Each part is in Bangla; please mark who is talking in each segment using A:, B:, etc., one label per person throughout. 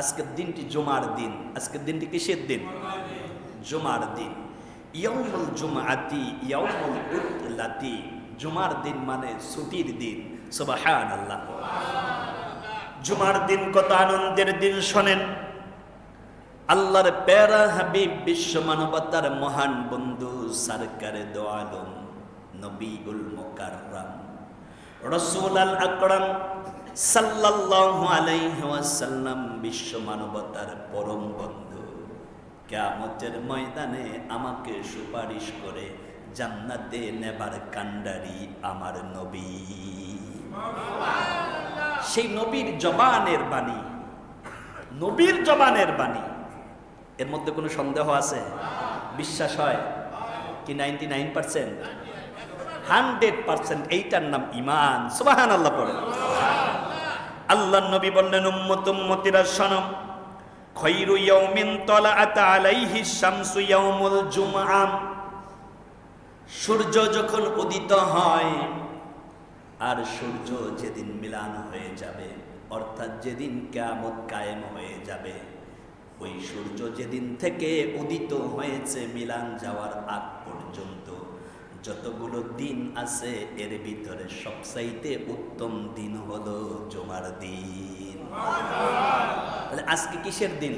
A: আজকের দিনটি জুমার দিন। আজকের দিনটি কিসের দিন? জুমার দিন। ইয়াউমুল জুমআতি ইয়াউমুল উতলাতি। জুমার দিন মানে ছুটির দিন। সুবহানাল্লাহ। জুমার দিন কত আনন্দের দিন শোনেন। আল্লাহর প্যারা হাবিব বিশ্ব মানবতার মহান বন্ধু সরকারে দো আলম নবীউল মুকাররম রাসূল আল আকরাম সাল্লাল্লাহু আলাইহি ওয়াসাল্লাম বিশ্ব মানবতার পরম বন্ধু কিয়ামতের ময়দানে আমাকে সুপারিশ করে জান্নাতে নেবার কান্ডারি আমার নবী। সেই নবীর জবানের বাণী, নবীর জবানের বাণী, এর মধ্যে কোনো সন্দেহ আছে? বিশ্বাস হয় কি? 99%, 100%। এইটার নাম ঈমান। সুবহানাল্লাহ পড়েন। আল্লাহর নবী বললেন, উম্মতিরা শোনো, খায়রু ইয়াউমিন তালাআত আলাইহি শামসু ইয়াউমুল জুমআ। সূর্য যখন উদিত হয় আর সূর্য যেদিন মিলান হয়ে যাবে, অর্থাৎ যেদিন কিয়ামত কায়েম হয়ে যাবে, ওই সূর্য যেদিন থেকে উদিত হয়েছে মিলান যাওয়ার আগ পর্যন্ত যতগুলো দিন আছে, এর ভিতরে সবচাইতে উত্তম দিন হলো জুমার দিন। আজকে কিসের দিন?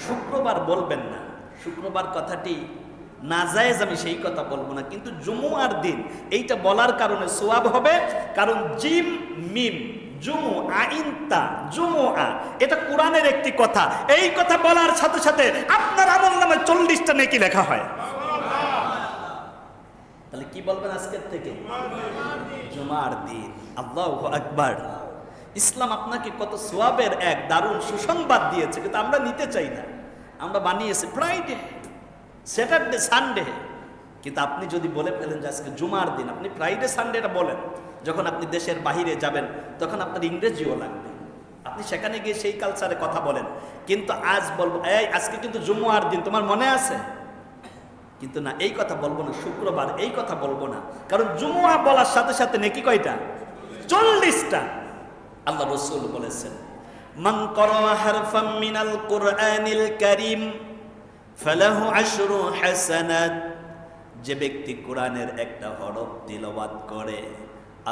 A: শুক্রবার বলবেন না, শুক্রবার কথাটি নাজায়েজ, আমি সেই কথা বলবো না, কিন্তু জুমুয়ার দিন এইটা বলার কারণে সওয়াব হবে। কারণ জিম মিম জুমু আইনতা জুমুআ, এটা কোরআনের একটি কথা। এই কথা বলার সাথে সাথে আপনার আমলনামায় 40টা নেকি লেখা হয়। তাহলে কি বলবেন আজকের থেকে? জুমার দিন। আল্লাহু আকবার। ইসলাম আপনাকে কত সওয়াবের এক দারুণ সুসংবাদ দিয়েছে, কিন্তু আমরা নিতে চাই না। আমরা বানিয়েছি ফ্রাইডে, স্যাটারডে, সানডে। কিন্তু আপনি যদি বলে ফেলেন যে আজকে জুমার দিন, আপনি ফ্রাইডে সানডেটা বলেন, যখন আপনি দেশের বাহিরে যাবেন তখন আপনার ইংরেজিও লাগবে, আপনি সেখানে গিয়ে সেই কালচারে কথা বলেন। কিন্তু আজ বলবো, এই আজকে কিন্তু জুমার দিন, তোমার মনে আছে? কিন্তু না, এই কথা বলবো না, শুক্রবার এই কথা বলবো না। কারণ জুমুয়া বলার সাথে সাথে নেকি কয়টা? 40টা। আল্লাহ রাসূল বলেছেন, মান ক্বারা হারফাম মিনাল কুরআনিল কারীম ফালাহু আশরু হাসানাত। যে ব্যক্তি কোরআনের একটা হরফ তিলাওয়াত করে,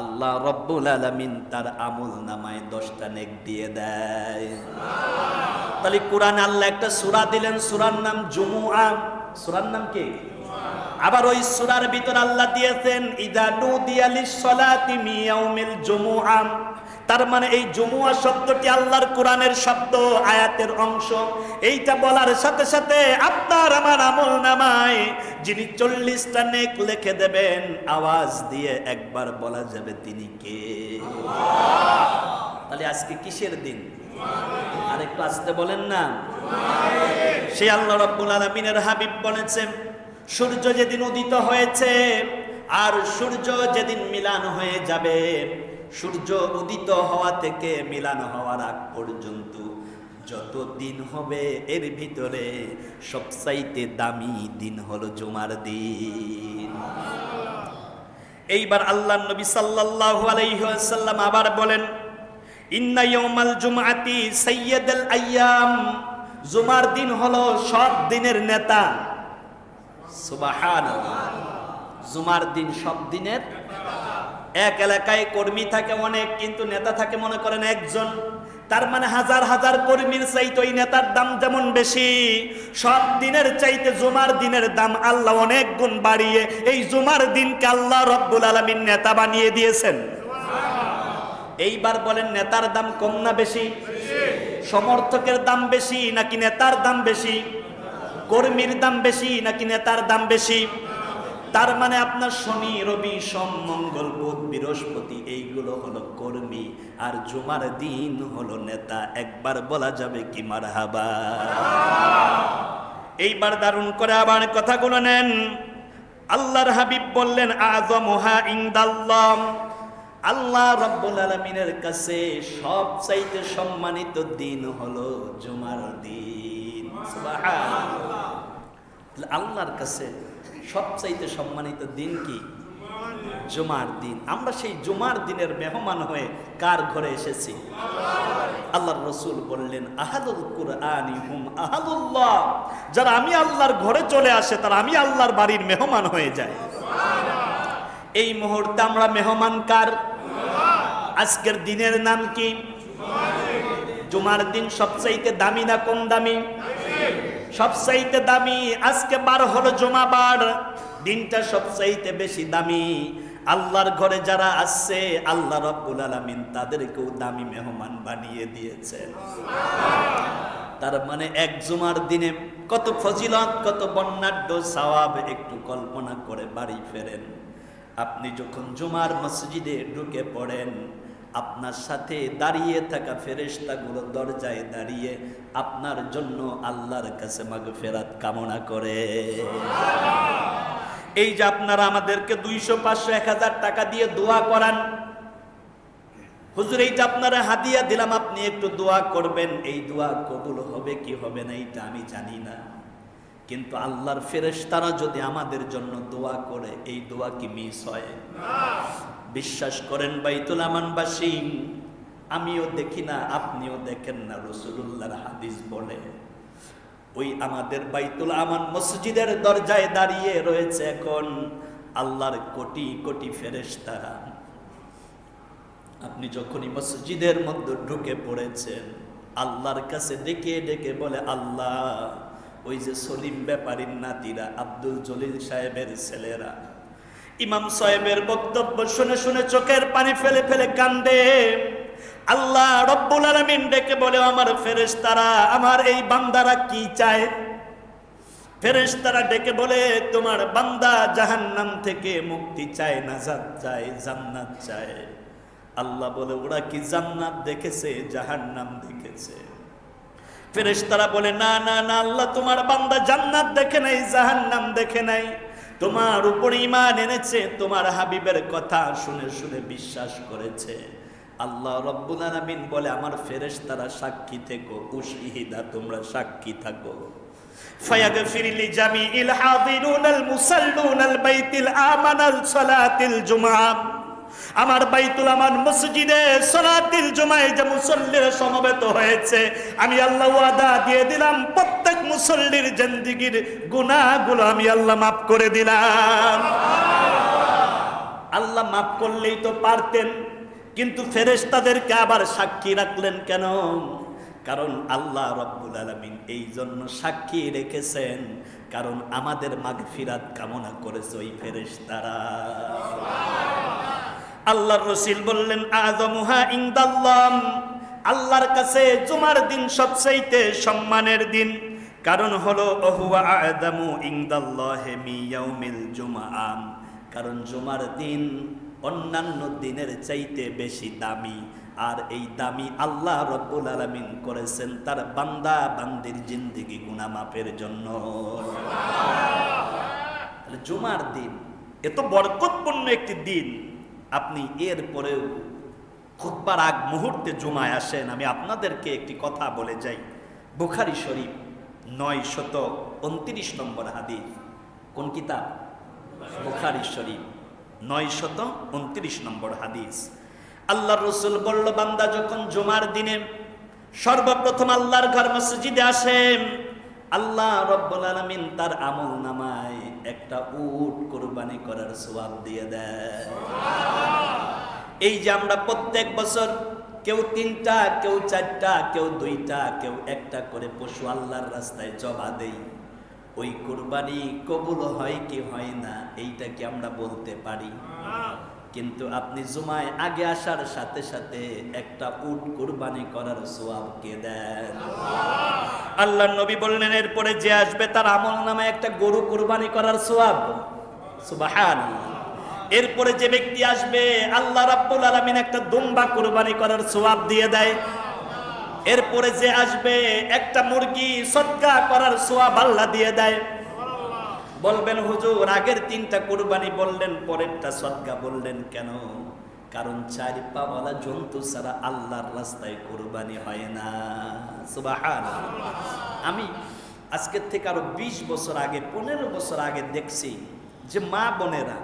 A: আল্লাহ রব্বুল আলামিন তার আমল নামায় 10টা নেক দিয়ে দেয়। তাহলে কোরআনে আল্লাহ একটা সূরা দিলেন, সূরার নাম জুমুআ। সূরার নাম কি? আবার ওই সূরার ভিতর আল্লাহ দিয়েছেন ইযা নুদিয়া লিস-সালাতি মিন ইয়াউমিল জুমুআ। তার মানে এই জুমুআ শব্দটি আল্লাহর কোরআনের শব্দ, আয়াতের অংশ। এইটা বলার সাথে সাথে আপনার আমার আমলনামায় যিনি 40টা নেক লিখে দেবেন, আওয়াজ দিয়ে একবার বলা যাবে তিনি কে? তাহলে আজকে কিসের দিন? আর একটু আসতে বলেন না। সে আল্লাহ রাব্বুল আলামিনের হাবিব বলেছেন, সূর্য যেদিন উদিত হয়েছে আর সূর্য যেদিন মিলান হয়ে যাবে, সূর্য উদিত হওয়া থেকে মিলান হওয়ার আগ পর্যন্ত যত দিন হবে, এর ভিতরে সবচাইতে দামি দিন হলো জুমার দিন। এইবার আল্লাহর নবী সাল্লাল্লাহু আলাইহি ওয়াসাল্লাম আবার বলেন, ইন্না ইয়াউমাল জুমআতি সাইয়্যিদুল আইয়াম। জুমার দিন হলো সব দিনের নেতা। সুবহানাল্লাহ। জুমার দিন সব দিনের। এক এলাকায় কর্মী থাকে অনেক, কিন্তু নেতা থাকে মনে করেন একজন। তার মানে হাজার হাজার কর্মীর চাইতে ওই নেতার দাম যেমন বেশি, সব দিনের চাইতে জুমার দিনের দাম আল্লাহ অনেক গুণ বাড়িয়ে এই জুমার দিনকে আল্লাহ রব্বুল আলামিন নেতা বানিয়ে দিয়েছেন। এইবার বলেন, নেতার দাম কম না বেশি? সমর্থকের দাম বেশি নাকি নেতার দাম বেশি? কর্মীর দাম বেশি নাকি নেতার দাম বেশি? তার মানে আপনার শনি, রবি, সোম, মঙ্গল, বুধ, বৃহস্পতি এইগুলো হলো কর্মী, আর জুমার দিন হলো নেতা। একবার বলা যাবে কি মারহাবা? এইবার দারুণ করে আবার কথাগুলো নেন। আল্লাহর হাবিব বললেন, আযমুহা ইনদাল্লাহ। আল্লাহ রাব্বুল আলামিনের কাছে সবচাইতে সম্মানিত দিন হলো জুমার দিন। সুবহানাল্লাহ। আল্লাহর কাছে সবচাইতে সম্মানিত দিন কি? জুমার দিন। আমরা সেই জুমার দিনের মেহমান হয়ে কার ঘরে এসেছি? আল্লাহর রাসূল বললেন, আহাদুল কুরআনি হুম আহাদুল্লাহ, যারা আমি আল্লাহর ঘরে চলে আসে তারা আমি আল্লাহর বাড়ির মেহমান হয়ে যায়। এই মুহূর্তে আমরা মেহমান কার? আজকের দিনের নাম কি? জুমার দিন। সবচাইতে দামি না কম দামি? সবচাইতে দামি। আজকে বার হলো জুমা বার, দিনটা সবচাইতে বেশি দামি। আল্লাহর ঘরে যারা আসছে আল্লাহ রাব্বুল আলামিন তাদেরকেও দামি মেহমান বানিয়ে দিয়েছেন। তার মানে এক জুমার দিনে কত ফজিলত, কত বর্ণাঢ্য সওয়াব একটু কল্পনা করে বাড়ি ফেরেন। আপনি যখন জুমার মসজিদে ঢুকে পড়েন, আপনার সাথে দাঁড়িয়ে থাকা ফেরেশতাগুলো দরজায় দাঁড়িয়ে আপনার জন্য আল্লাহর কাছে মাগফিরাত কামনা করে। এই যে আপনারা আমাদেরকে 200, 500, 1000 টাকা দিয়ে দোয়া করান, হুজুর এইটা আপনারা হাদিয়া দিলাম, আপনি একটু দোয়া করবেন। এই দোয়া কবুল হবে কি হবে না এটা আমি জানি না, কিন্তু আল্লাহর ফেরেশতারা যদি আমাদের জন্য দোয়া করে এই দোয়া কি মিস হয়? বিশ্বাস করেন বাইতুল আমানবাসী, আমিও দেখি না, আপনিও দেখেন না, রাসূলুল্লাহর হাদিস বলে ওই আমাদের বাইতুল আমান মসজিদের দরজায় দাঁড়িয়ে রয়েছে এখন আল্লাহর কোটি কোটি ফেরেশতারা। আপনি যখনই মসজিদের মধ্যে ঢুকে পড়েছেন আল্লাহর কাছে ডেকে ডেকে বলে, আল্লাহ ওই যে সলিম ব্যাপারীর নাতিরা, আব্দুল জলিল সাহেবের ছেলেরা ইমাম সাহেবের বক্তব্য শুনে শুনে চোখের পানি ফেলে ফেলে কান্দে। আল্লাহ রব্বুল আলামিন ডেকে বলে, আমার ফেরেশতারা, আমার এই বান্দারা কি চায়? ফেরেশতারা ডেকে বলে, তোমার বান্দা জাহান্নাম থেকে মুক্তি চায়, নাজাত চায়, জান্নাত চায়। আল্লাহ বলে, ওরা কি জান্নাত দেখেছে, জাহান্নাম দেখেছে? ফেরেশতারা বলে, না না না আল্লাহ, তোমার বান্দা জান্নাত দেখে নাই, জাহান্নাম দেখে নাই, তোমার উপর ঈমান এনেছে, তোমার হাবিবের কথা শুনে শুনে বিশ্বাস করেছে। আল্লাহ রাব্বুল আলামিন বলে, আমার ফেরেশতারা সাক্ষী থেকো, উশহিদা, তোমরা সাক্ষী থাকো। ফায়াগফির লিজামিল হাযিরুনাল মুসাল্লুনাল বাইতিল আমানাল সালাতিল জুমআ, আমার বাইতুল আমান মসজিদে সালাতুল জুমায় যে মুসল্লিরা সমবেত হয়েছে, আমি আল্লাহ ওয়াদা দিয়ে দিলাম প্রত্যেক মুসল্লির জিন্দেগীর গুনাহগুলো আমি আল্লাহ মাফ করে দিলাম। আল্লাহ মাফ করলেই তো পারতেন, কিন্তু ফেরেশতাদেরকে আবার সাক্ষী রাখলেন কেন? কারণ আল্লাহ রাব্বুল আলামিন এই জন্য সাক্ষী রেখেছেন, কারণ আমাদের মাগফিরাত কামনা করেছে ওই ফেরেশতারা। আল্লাহর রাসূল বললেন, আযমুহা ইনদাল্লাহ, আল্লাহর কাছে জুমার দিন সবচাইতে সম্মানের দিন। কারণ হলো ওহুয়া আ'যামু ইনদাল্লাহি মি ইয়াউমিল জুমআ, কারণ জুমার দিন অন্যান্য দিনের চাইতে বেশি দামি। আর এই দামি আল্লাহ রাব্বুল আলামিন করেছেন তার বান্দা বান্দির জিন্দেগি গুনাহ মাফের জন্য। তাহলে জুমার দিন এত বরকতপূর্ণ একটি দিন, আপনি এর পরেও খুতবার আগ মুহূর্তে জুমায় আসেন। আমি আপনাদেরকে একটি কথা বলে যাই, বুখারী শরীফ 929 নম্বর হাদিস। কোন কিতাব? বুখারী শরীফ 929 নম্বর হাদিস। আল্লাহর রাসূল বলল, বান্দা যখন জুমার দিনে সর্বপ্রথম আল্লাহর ঘর মসজিদে আসে, আল্লাহ রাব্বুল আলামিন তার আমলনামায় একটা উট কুরবানি করার সওয়াব দিয়ে দেয়। এই যে আমরা প্রত্যেক বছর কেউ 3টা, কেউ 4টা, কেউ 2টা, কেউ 1টা করে পশু আল্লাহর রাস্তায় জবা দেই, ওই কুরবানি কবুল হয় কি হয় না এইটা কি আমরা বলতে পারি? কিন্তু আপনি জুমায় আগে আসার সাথে সাথে একটা উট কুরবানি করার সওয়াব কে দেন? আল্লাহর নবী বললেন, এরপরে যে আসবে তার আমলনামায় একটা গরু কুরবানি করার সওয়াব। সুবহানাল্লাহ। এরপরে যে ব্যক্তি আসবে আল্লাহ রাব্বুল আলামিন একটা দুম্বা কুরবানি করার সওয়াব দিয়ে দেয়। এরপরে যে আসবে একটা মুরগি সদকা করার সওয়াব আল্লাহ দিয়ে দেয়। বলবেন, হুজুর আগের 3টা কুরবানি বললেন, পরেরটা সদকা বললেন কেন? কারণ 4 পাওয়ালা জন্তু ছাড়া আল্লাহর রাস্তায় কুরবানি হয় না। সুবহানাল্লাহ। আমি আজকের থেকে আরো 20 বছর আগে, 15 বছর আগে দেখছি যে মা বোনেরা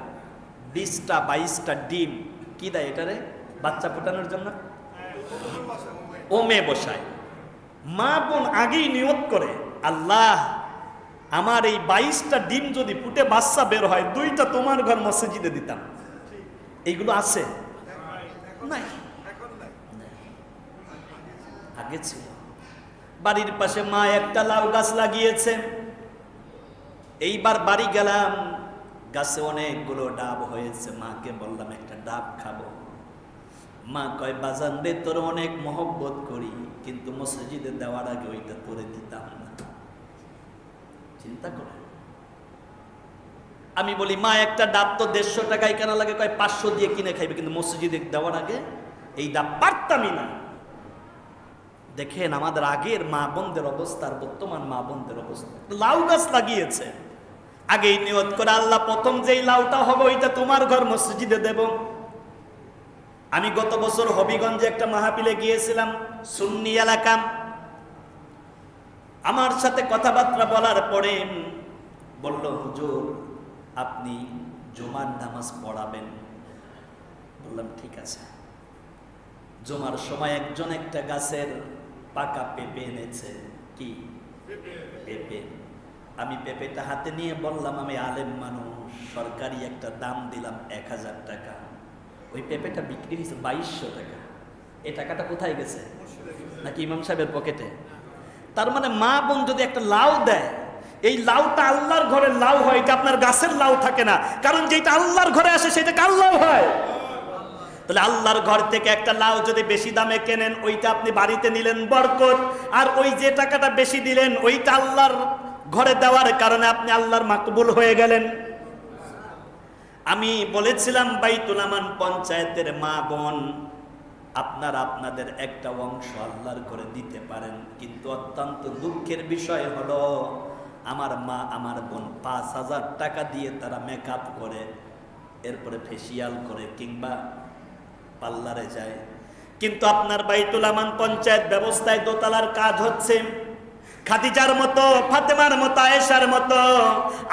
A: 20টা 22টা ডিম কি দেয় এটারে বাচ্চা ফোটানোর জন্য? ওমে বসায়। মা বোন আগেই নিয়ত করে, আল্লাহ আমার এই 22টা ডিম যদি ফুটে বাচ্চা বের হয়, 2টা তোমার ঘর মসজিদে দিতাম। এইগুলো আছে নাই? আগে ছিল। বাড়ির পাশে মা একটা লাউ গাছ লাগিয়েছে। এইবার বাড়ি গেলাম, গাছে অনেকগুলো ডাব হয়েছে। মাকে বললাম একটা ডাব খাবো। মা কয় বাজান রে তোর অনেক মহব্বত করি, কিন্তু মসজিদে দেওয়ার আগে ওইটা তোরে দিতাম না। চিন্তা করে। আমি বলি মা একটা ডাব তো 150 টাকায় কেনা লাগে? কয় 500 দিয়ে কিনে খাইবে, কিন্তু মসজিদে দেওয়ার আগে এই ডাব পারতামই না। দেখেন আমাদের আগের মা বোনদের অবস্থা আর বর্তমান মা বোনদের অবস্থা। লাউ গাছ লাগিয়েছে, আগেই নিয়ত করে আল্লাহ প্রথম যেই লাউটা হবে ওইটা তোমার ঘর মসজিদে দেব। আমি গত বছর হবিগঞ্জে একটা মাহফিলে গিয়েছিলাম, সুন্নি এলাকা। আমার সাথে কথাবার্তা বলার পরে বলল, হুজুর আপনি জুমার নামাজ পড়াবেন। বললাম ঠিক আছে। জুমার সময় একজন একটা গাছের পাকা পেঁপে এনেছে। কি পেঁপে? আমি পেঁপেটা হাতে নিয়ে বললাম, আমি আলেম মানুষ, সরকারি একটা দাম দিলাম 1000 টাকা। ওই পেঁপেটা বিক্রি হয়েছে 2200 টাকা। এই টাকাটা কোথায় গেছে? নাকি ইমাম সাহেবের পকেটে? তার মানে মা বোন যদি একটা লাউ দেয়, এই লাউটা আল্লাহর ঘরের লাউ হয়, এটা আপনার গাছের লাউ থাকে না। কারণ যেটা আল্লাহর ঘরে আসে সেটা কার লাউ হয়? তাহলে আল্লাহর ঘর থেকে একটা লাউ যদি বেশি দামে কেনেন, ওইটা আপনি বাড়িতে নিলেন বরকত, আর ওই যে টাকাটা বেশি দিলেন ওইটা আল্লাহর ঘরে দেওয়ার কারণে আপনি আল্লাহর মাকবুল হয়ে গেলেন। আমি বলেছিলাম বাইতুল আমান পঞ্চায়েতের মা বোন, আপনারা আপনাদের একটা অংশ আল্লাহর ঘরে দিতে পারেন, কিন্তু অত্যন্ত দুঃখের বিষয় হলো আমার মা আমার বোন 5000 টাকা দিয়ে তারা মেকআপ করে, এরপরে ফেসিয়াল করে কিংবা পার্লারে যায়। কিন্তু আপনার বাইতুল আমান পঞ্চায়েত ব্যবস্থায় দোতলার কাজ হচ্ছে। খাদিজার মতো, ফাতেমার মতো, আয়েশার মতো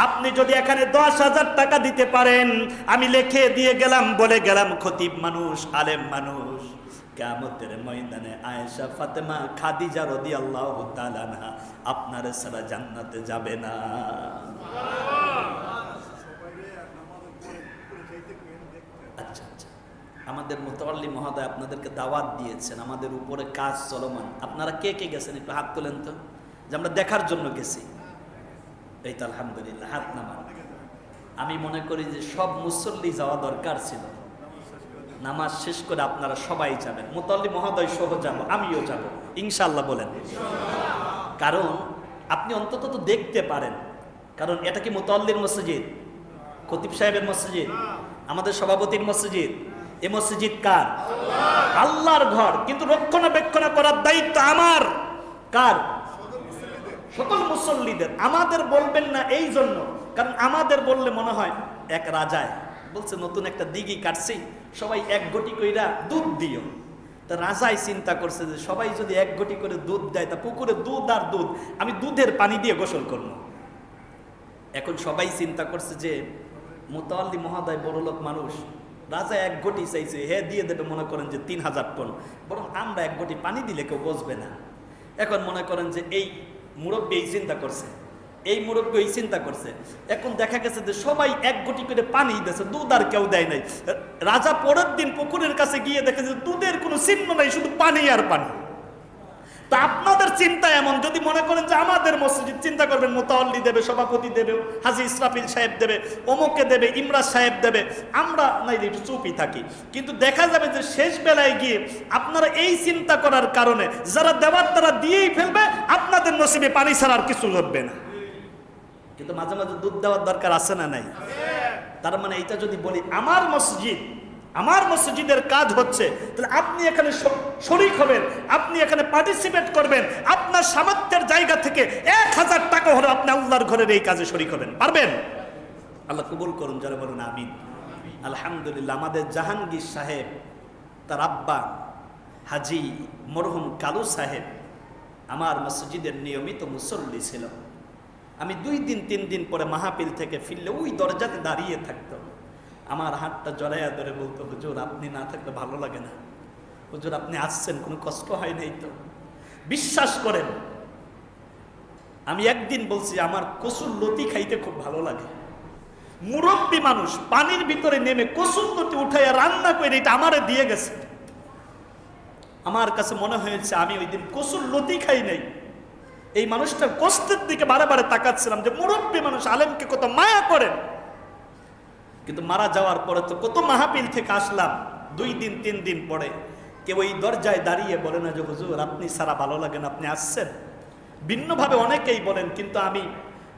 A: আপনি যদি এখানে 10,000 টাকা দিতে পারেন, আমি লিখে দিয়ে গেলাম, বলে গেলাম খতিব মানুষ, আলেম মানুষ, কিয়ামতের ময়দানে আয়েশা, ফাতেমা, খাদিজা রাদিয়াল্লাহু তাআলা আনহা আপনার ছাড়া জান্নাতে যাবে না। আচ্ছা আচ্ছা, আমাদের মুতাওয়াল্লি মহোদয় আপনাদেরকে দাওয়াত দিয়েছেন, আমাদের উপরে কাজ চলমান। আপনারা কে কে গেছেন একটু হাত তোলেন তো, যে আমরা দেখার জন্য গেছি। এই তো আলহামদুলিল্লাহ, হাত নামান। আমি মনে করি যে সব মুসল্লি যাওয়া দরকার ছিল। নামাজ শেষ করে আপনারা সবাই যাবেন, মুতাওয়াল্লি মহোদয় সহ যাব, আমিও যাব ইনশাআল্লাহ। বলেন কারণ আপনি অন্তত তো দেখতে পারেন। কারণ এটা কি মুতাওয়াল্লির মসজিদ, খতিব সাহেবের মসজিদ, আমাদের সভাপতির মসজিদ? এই মসজিদ কার? আল্লাহর ঘর। কিন্তু রক্ষণাবেক্ষণ করার দায়িত্ব আমার। কার? সকল মুসল্লিদের। আমাদের বলবেন না এই জন্য, কারণ আমাদের বললে মনে হয় এক রাজায় বলছে নতুন একটা দিঘি কাটছি, সবাই 1 ঘটি কইরা দুধ দিও। তা রাজাই চিন্তা করছে যে সবাই যদি 1 ঘটি করে দুধ দেয়, তা পুকুরে দুধ আর দুধ, আমি দুধের পানি দিয়ে গোসল করব। এখন সবাই চিন্তা করছে যে মুতাওয়াল্লি মহোদয় বড়লোক মানুষ, রাজা 1 ঘটি চাইছে, হে দিয়ে দেবে মনে করেন যে 3000 টন, বরং আমরা 1 ঘটি পানি দিলে কেউ বসবে না। এখন মনে করেন যে এই মুরব্বী এই চিন্তা করছে, এই মুরব্বী এই চিন্তা করছে। এখন দেখা গেছে যে সবাই 1 ঘটি করে পানি দিয়েছে, দুধ আর কেউ দেয় নাই। রাজা পরের দিন পুকুরের কাছে গিয়ে দেখে যে দুধের কোনো চিহ্ন নাই, শুধু পানি আর পানি। তা আপনাদের চিন্তা এমন, যদি মনে করেন যে আমাদের মসজিদ, চিন্তা করবেন মুতাওয়াল্লি দেবে, সভাপতি দেবে, হাজী ইসরাফিল সাহেব দেবে, অমুকে দেবে, ইমরাজ সাহেব দেবে, আমরা নাই একটু চুপই থাকি। কিন্তু দেখা যাবে যে শেষ বেলায় গিয়ে আপনারা এই চিন্তা করার কারণে যারা দেওয়ার তারা দিয়েই ফেলবে, আপনাদের নসিবে পানি ছাড়া আর কিছু ঘটবে না। কিন্তু মাঝে মাঝে দুধ দেওয়ার দরকার আছে না নাই? তার মানে এটা যদি বলি আমার মসজিদ, আমার মসজিদের কাজ হচ্ছে, তাহলে আপনি এখানে শরীক হবেন, আপনি এখানে পার্টিসিপেট করবেন, আপনার সামর্থ্যের জায়গা থেকে 1000 টাকা হলে আপনি আল্লাহর ঘরের এই কাজে শরীক হবেন। পারবেন? আল্লাহ কবুল করুন, যারা বলুন আমিন। আলহামদুলিল্লাহ, আমাদের জাহাঙ্গীর সাহেব, তার আব্বা হাজি মরহুম কালু সাহেব আমার মসজিদের নিয়মিত মুসল্লি ছিল। আমি 2 দিন 3 দিন পরে মাহফিল থেকে ফিরলে ওই দরজাতে দাঁড়িয়ে থাকতাম। আমার হাতটা জড়াইয়া ধরে বলতো, হুজুর আপনি না থাকলে ভালো লাগে না, হুজুর আপনি আসছেন কোনো কষ্ট হয় নাই তো? বিশ্বাস করেন, আমি একদিন বলছি আমার কচুর লতি খাইতে খুব ভালো লাগে। মুরব্বী মানুষ পানির ভিতরে নেমে কচুর লতি উঠাইয়া রান্না করে এটা আমারে দিয়ে গেছে। আমার কাছে মনে হয়েছে আমি ওই দিন কচুর লতি খাই নাই। এই মানুষটার কষ্টের দিকে বারে বারে তাকাচ্ছিলাম যে মুরব্বী মানুষ আলেমকে কত মায়া করেন। কিন্তু মারা যাওয়ার পরে তো কত মাহফিল থেকে আসলাম, 2 দিন 3 দিন পরে কেউ ওই দরজায় দাঁড়িয়ে বলে না যে হুজুর আপনি সারা ভালো লাগেন, আপনি আসছেন। ভিন্নভাবে অনেকেই বলেন, কিন্তু আমি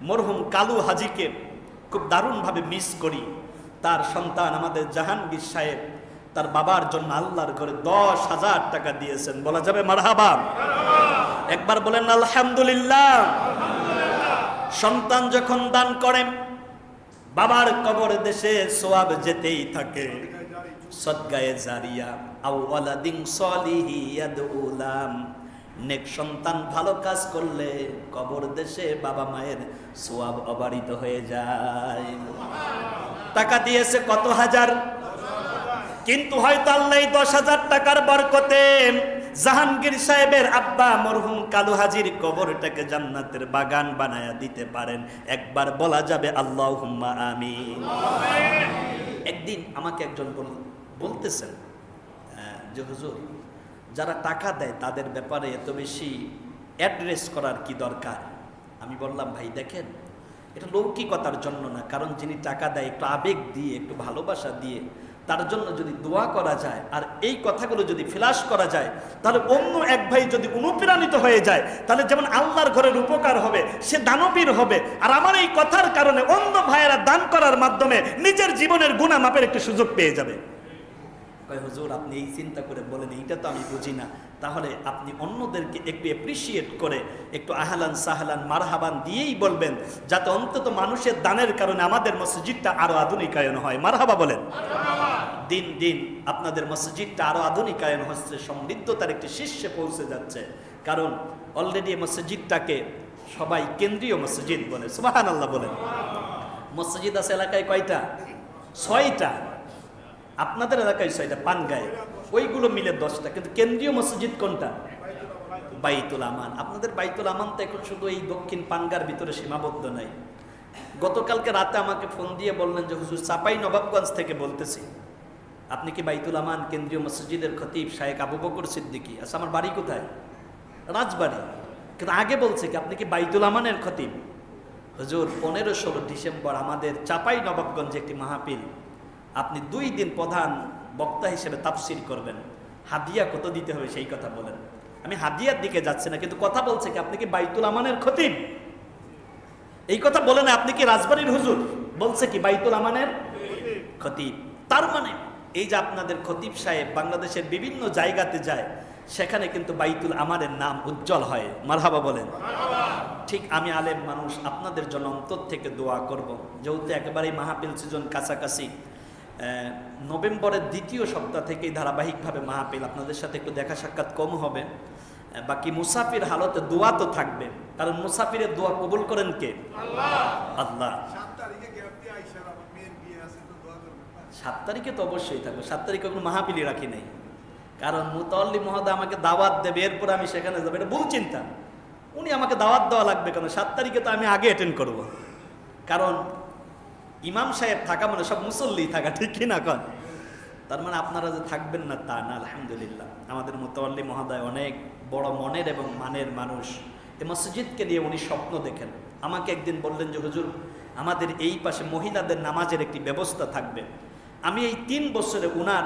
A: মরহুম কালু হাজিকে খুব দারুণভাবে মিস করি। তার সন্তান আমাদের জাহাঙ্গীর সাহেব তার বাবার জন্য আল্লাহর ঘরে 10,000 টাকা দিয়েছেন, বলা যাবে মারহাবা? একবার বলেন আলহামদুলিল্লাহ। সন্তান যখন দান করেন বাবার কবর দেশে সোয়াব যেতেই থাকে। সদগায়ে জারিয়া আও ওয়ালাদিন সলিহি ইয়াদউলাম, নেক সন্তান ভালো কাজ করলে কবর দেশে বাবা মায়ের সোয়াব অবারিত হয়ে যায়। টাকা দিয়েছে কত হাজার, কিন্তু হয়তো আল্লাহ 10,000 টাকার বরকতে জাহাঙ্গীর সাহেবের আব্বা মরহুম কালু হাজির কবরটাকে জান্নাতের বাগান বানায়া দিতে পারেন। একবার বলা যাবে আল্লাহুম্মা আমিন। একদিন আমাকে একজন বলতেছেন যে হুজুর যারা টাকা দেয় তাদের ব্যাপারে এত বেশি অ্যাড্রেস করার কি দরকার? আমি বললাম ভাই দেখেন, এটা লৌকিকতার জন্য না, কারণ যিনি টাকা দেয় একটু আবেগ দিয়ে একটু ভালোবাসা দিয়ে তার জন্য যদি দোয়া করা যায় আর এই কথাগুলো যদি ফ্ল্যাশ করা যায়, তাহলে অন্য এক ভাই যদি অনুপ্রাণিত হয়ে যায়, তাহলে যেমন আল্লাহর ঘরের উপকার হবে, সে দানবীর হবে। আর আমার এই কথার কারণে অন্য ভাইয়েরা দান করার মাধ্যমে নিজের জীবনের গুনাহ মাপের একটু সুযোগ পেয়ে যাবে। হুজুর আপনি এই চিন্তা করে বলেন, এইটা তো আমি বুঝি না। তাহলে আপনি অন্যদেরকে একটু অ্যাপ্রিসিয়েট করে একটু আহলান সাহলান মারহাবান দিয়েই বলবেন, যাতে অন্তত মানুষের দানের কারণে আমাদের মসজিদটা আরো আধুনিকায়ন হয়। মারহাবা বলেন। দিন দিন আপনাদের মসজিদটা আরো আধুনিকায়ন হচ্ছে, সমৃদ্ধতার একটি শীর্ষে পৌঁছে যাচ্ছে। কারণ অলরেডি মসজিদটাকে সবাই কেন্দ্রীয় মসজিদ বলে। সুবহানাল্লাহ বলেন। মসজিদ আছে এলাকায় কয়টা? 6টা। আপনাদের এলাকায় 6টা, পানগায়ে ওইগুলো মিলে 10টা, কিন্তু কেন্দ্রীয় মসজিদ কোনটা? বাইতুল আমান। আপনাদের বাইতুল আমান তো এখন শুধু এই দক্ষিণ পানগার ভিতরে সীমাবদ্ধ নাই। গতকালকে রাতে আমাকে ফোন দিয়ে বললেন যে হুজুর চাপাই নবাবগঞ্জ থেকে বলতেছি, আপনি কি বাইতুল আমান কেন্দ্রীয় মসজিদের খতিব শায়েখ আবু বকর সিদ্দিকী? আচ্ছা আমার বাড়ি কোথায়? রাজবাড়ী। কিন্তু আগে বলছে কি আপনি কি বাইতুল আমানের খতিব? হুজুর 15-16 ডিসেম্বর আমাদের চাপাই নবাবগঞ্জে একটি মাহফিল, আপনি 2 দিন প্রধান বক্তা হিসেবে তাফসির করবেন, হাদিয়া কত দিতে হবে সেই কথা বলেন। আমি হাদিয়ার দিকে যাচ্ছি না, কিন্তু কথা বলছে কি আপনি কি বাইতুল আমানের খতিব? এই কথা বলে না, আপনি কি রাজবাড়ির হুজুর? বলছে কি বাইতুল আমানের খতিব। তার মানে এই যে আপনাদের খতিব সাহেব বাংলাদেশের বিভিন্ন জায়গাতে যায়, সেখানে কিন্তু বাইতুল আমানের নাম উজ্জ্বল হয়। মারহাবা বলেন। ঠিক আমি আলেম মানুষ, আপনাদের জন্য অন্তর থেকে দোয়া করব। যেহেতু একেবারেই মাহফিল সিজন কাছাকাছি, নভেম্বরের 2য় সপ্তাহ থেকেই ধারাবাহিকভাবে মাহফিল, আপনাদের সাথে একটু দেখা সাক্ষাৎ কম হবে। বাকি মুসাফির হালতে দোয়া তো থাকবে, কারণ মুসাফিরের দোয়া কবুল করেন কে? আল্লাহ। 7 তারিখে তো অবশ্যই থাকবে। 7 তারিখে কোনো মাহফিলই রাখি নাই, কারণ মুতাল্লি মহোদয় আমাকে দাওয়াত দেবে, এরপর আমি সেখানে যাবো, এটা ভুল চিন্তা। উনি আমাকে দাওয়াত দেওয়া লাগবে কেন? 7 তারিখে তো আমি আগে অ্যাটেন্ড করব। কারণ ইমাম সাহেব থাকা মানে সব মুসল্লি থাকা, ঠিক কিনা কন? তার মানে আপনারা যে থাকবেন না তা না। আলহামদুলিল্লাহ, আমাদের মুতাওয়াল্লি মহোদয় অনেক বড় মনের এবং মানের মানুষ। এই মসজিদকে নিয়ে উনি স্বপ্ন দেখেন। আমাকে একদিন বললেন যে হুজুর আমাদের এই পাশে মহিলাদের নামাজের একটি ব্যবস্থা থাকবে। আমি এই 3 বছরে উনার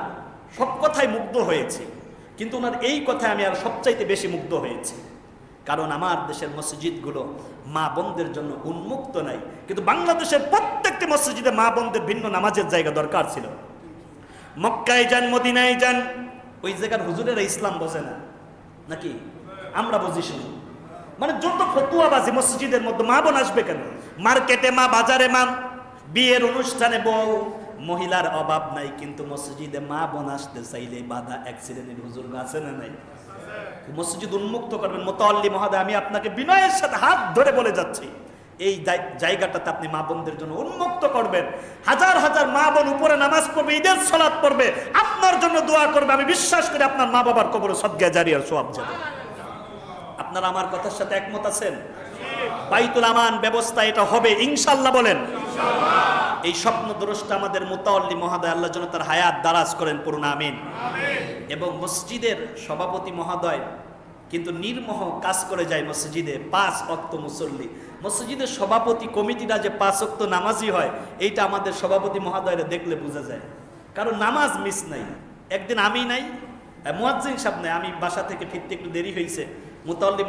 A: সব কথায় মুগ্ধ হয়েছি, কিন্তু ওনার এই কথায় আমি আর সবচাইতে বেশি মুগ্ধ হয়েছি। কারণ আমার দেশের মসজিদগুলো মা বোনদের জন্য উন্মুক্ত নাই, কিন্তু বাংলাদেশের প্রত্যেকটি মসজিদে মা বোনদের ভিন্ন নামাজের জায়গা দরকার ছিল। মক্কায় যান, মদিনায় যান, ওই জায়গার হুজুরেরা ইসলাম বোঝে না নাকি? আমরা বুঝি শুধু। মানে যত ফতুয়াবাজি মসজিদের মধ্যে, মা বোন আসবে কেন? মার্কেটে মা, বাজারে মা, বিয়ের অনুষ্ঠানে বউ, মহিলার অভাব নাই, কিন্তু মসজিদে মা বোন আসতে চাইলে বাধা। এক শ্রেণীর হুজুর আছে না নাই? মসজিদ উন্মুক্ত করবেন। মুতাওয়াল্লি মহোদয়, আমি আপনাকে বিনয়ের সাথে হাত ধরে বলে যাচ্ছি, এই জায়গাটাতে আপনি মা বোনদের জন্য উন্মুক্ত করবেন। হাজার হাজার মা বোন উপরে নামাজ পড়বে, ঈদের সালাত পড়বে, আপনার জন্য দোয়া করবে। আমি বিশ্বাস করি আপনার মা বাবার কবরে সদকা জারিয়ার সওয়াব যাবে। আপনারা আমার কথার সাথে একমত আছেন? বাইতুল আমান ব্যবস্থা এটা হবে ইনশাআল্লাহ, বলেন এই স্বপ্নদ্রষ্টা আমাদের মুতাওয়াল্লি মহোদয়, আল্লাহ যেন তার হায়াত দারাজ করেন, পূর্ণ আমিন। এবং মসজিদের সভাপতি মহোদয় কিন্তু নির্মোহ কাজ করে যায় মসজিদে, 5 ওয়াক্ত মুসল্লি। মসজিদের সভাপতি কমিটিরা যে 5 ওয়াক্ত নামাজি হয়, এইটা আমাদের সভাপতি মহোদয়রা দেখলে বোঝা যায়। কারণ নামাজ মিস নাই। একদিন আমি নাই, মুয়াজ্জিন সাহেব নাই, আমি বাসা থেকে ফিরতে একটু দেরি হয়েছে, মুতাওয়াল্লি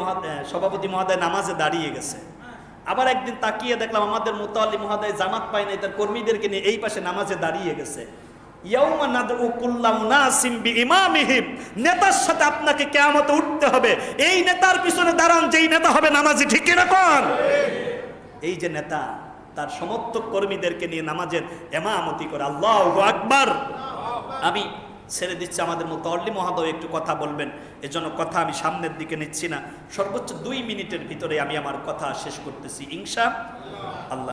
A: সভাপতি মহোদয় নামাজে দাঁড়িয়ে গেছে। আবার একদিন তাকিয়ে দেখলাম আমাদের মুতাওয়াল্লি মহোদয় জামাত পায় নাই, তার কর্মীদেরকে নিয়ে এই পাশে নামাজে দাঁড়িয়ে গেছে। ইয়াউমা নাদউ কুল্লা উনাসিম বিইমামিহিম, নেতার সাথে আপনাকে কিয়ামতে উঠতে হবে। এই নেতার পিছনে দাঁড়ান যেই নেতা হবে নামাজি, ঠিক কি না কোন? এই যে নেতা তার সমর্থক কর্মীদেরকে নিয়ে নামাজের ইমামতি করে। আল্লাহু আকবার। আমি ছেড়ে দিচ্ছি, আমাদের মুতাওয়াল্লি মহোদয় একটু কথা বলবেন, এজন্য কথা আমি সামনের দিকে নিচ্ছি না। সর্বোচ্চ 2 মিনিটের ভিতরে আমি আমার কথা শেষ করতেছি ইনশাআল্লাহ।